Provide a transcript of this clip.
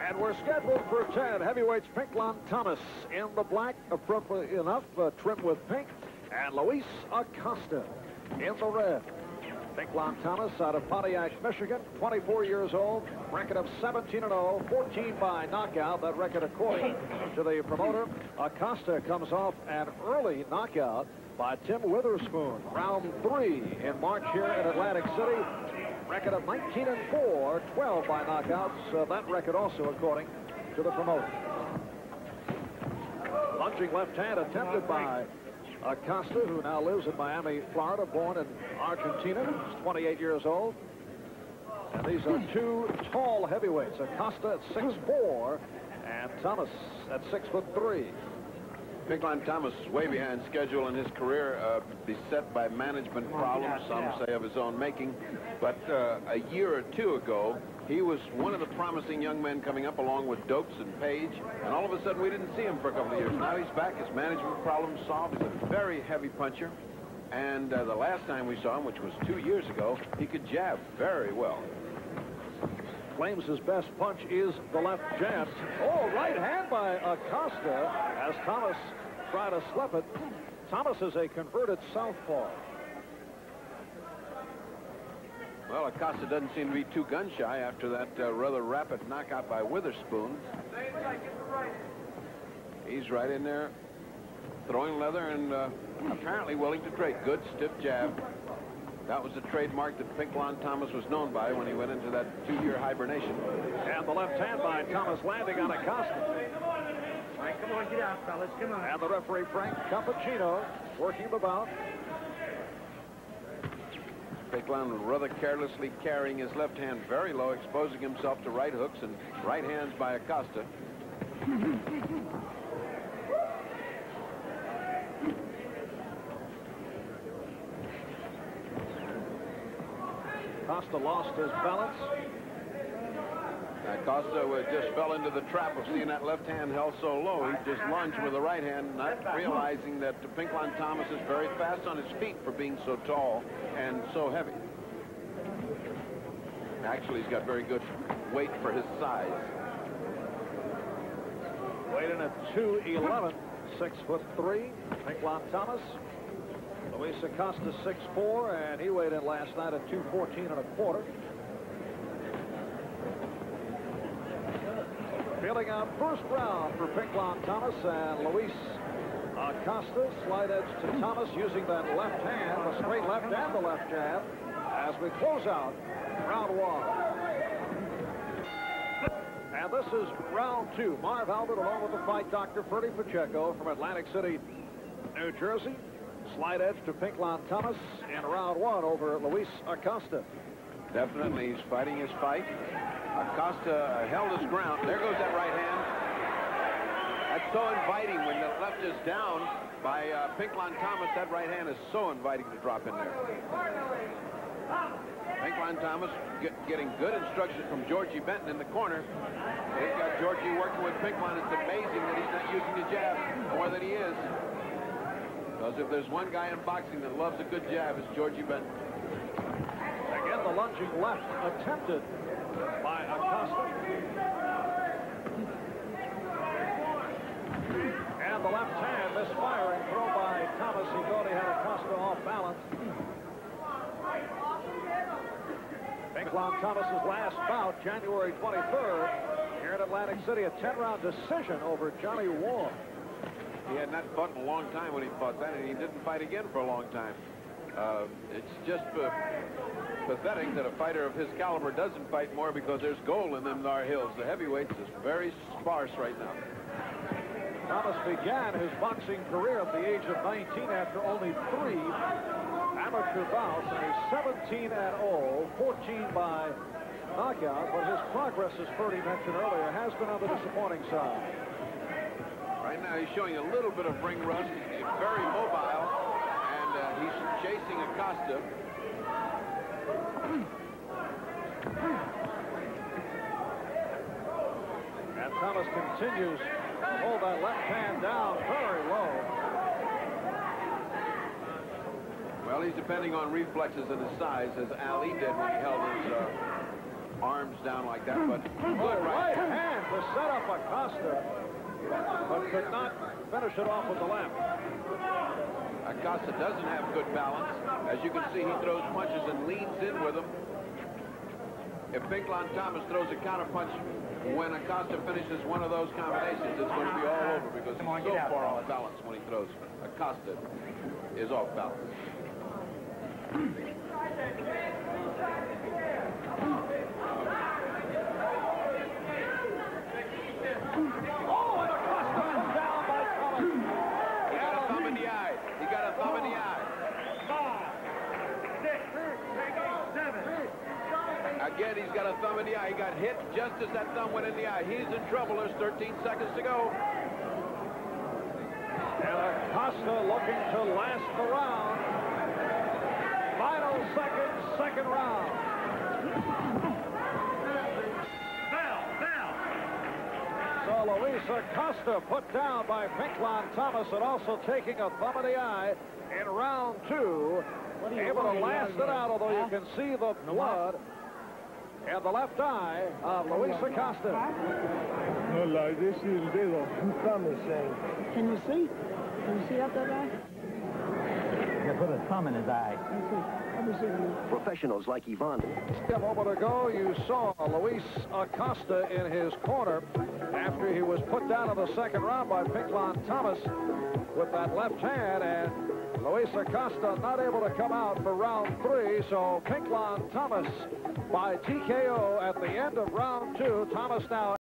And we're scheduled for 10 heavyweights. Pinklon Thomas in the black, appropriately enough, trimmed with pink. And Luis Acosta in the red. Pinklon Thomas out of Pontiac, Michigan, 24 years old, record of 17-0, 14 by knockout. That record according to the promoter. Acosta comes off an early knockout by Tim Witherspoon. Round 3 in March here in Atlantic City. Record of 19-4, 12 by knockouts. That record also according to the promoter. Lunging left hand attempted by Acosta, who now lives in Miami, Florida, born in Argentina. He's 28 years old. And these are two tall heavyweights. Acosta at 6'4", and Thomas at 6'3". Pinklon Thomas is way behind schedule in his career, beset by management problems, some say of his own making. But a year or two ago, he was one of the promising young men coming up along with Dokes and Page, and all of a sudden we didn't see him for a couple of years. Now he's back, his management problems solved. He's a very heavy puncher, and the last time we saw him, which was 2 years ago, he could jab very well. Claims his best punch is the left jab. Oh, right hand by Acosta as Thomas tried to slip it. Thomas is a converted southpaw. Well, Acosta doesn't seem to be too gun-shy after that rather rapid knockout by Witherspoon. He's right in there, throwing leather and apparently willing to trade. Good, stiff jab. That was the trademark that Pinklon Thomas was known by when he went into that 2-year hibernation. And the left hand by Thomas landing on Acosta. All right, come on, get out, fellas, come on. And the referee, Frank Cappuccino, working the bout. Pinklon rather carelessly carrying his left hand very low, exposing himself to right hooks and right hands by Acosta. Acosta lost his balance. Acosta just fell into the trap of seeing that left hand held so low. He just lunged with the right hand, not realizing that Pinklon Thomas is very fast on his feet for being so tall and so heavy. Actually, he's got very good weight for his size. Weighed in at 211, 6'3", Pinklon Thomas. Luis Acosta 6'4", and he weighed in last night at 214 1/4. Feeling out first round for Pinklon Thomas and Luis Acosta. Slight edge to Thomas using that left hand, the straight left and the left jab, as we close out round 1. And this is round 2. Marv Albert along with the fight doctor Freddie Pacheco from Atlantic City, New Jersey. Slight edge to Pinklon Thomas in round 1 over Luis Acosta. Definitely, he's fighting his fight. Acosta held his ground. There goes that right hand. That's so inviting when the left is down by Pinklon Thomas. That right hand is so inviting to drop in there. Pinklon Thomas getting good instructions from Georgie Benton in the corner. They've got Georgie working with Pinklon. It's amazing that he's not using the jab more than he is. Because if there's one guy in boxing that loves a good jab, it's Georgie Benton. Again, the lunging left attempted by Acosta. And the left hand misfiring throw by Thomas. He thought he had Acosta off balance. Pinklon Thomas's last bout, January 23rd, here in Atlantic City, a 10-round decision over Johnny Wall. He had not fought in a long time when he fought that, and he didn't fight again for a long time. It's just pathetic that a fighter of his caliber doesn't fight more because there's gold in them Nar Hills. The heavyweights is very sparse right now. Thomas began his boxing career at the age of 19 after only 3 amateur bouts, and he's 17-0, 14 by knockout, but his progress, as Freddie mentioned earlier, has been on the disappointing side. Right now he's showing a little bit of ring rust. He's very mobile, and he's chasing Acosta. And Thomas continues to hold that left hand down very low. Well, he's depending on reflexes and his size, as Ali did when he held his arms down like that, but good right hand to set up Acosta, but could not finish it off with the left. Acosta doesn't have good balance. As you can see, he throws punches and leans in with them. If Pinklon Thomas throws a counter punch when Acosta finishes one of those combinations, it's going to be all over because he's so far off balance when he throws. Acosta is off balance. Again, he's got a thumb in the eye. He got hit just as that thumb went in the eye. He's in trouble. There's 13 seconds to go. And Acosta looking to last the round. Final seconds, second round. So Luis Acosta put down by Pinklon Thomas and also taking a thumb in the eye in round two. Able to last it out, although you can see the blood in the left eye of Luis Acosta. No, like this is the dedo. Thumb is saying. Can you see? Can you see up that guy? They put a thumb in his eye. Professionals like Yvonne. A moment ago, you saw Luis Acosta in his corner after he was put down in the second round by Pinklon Thomas with that left hand, and Luis Acosta not able to come out for round three, so Pinklon Thomas by TKO at the end of round two. Thomas now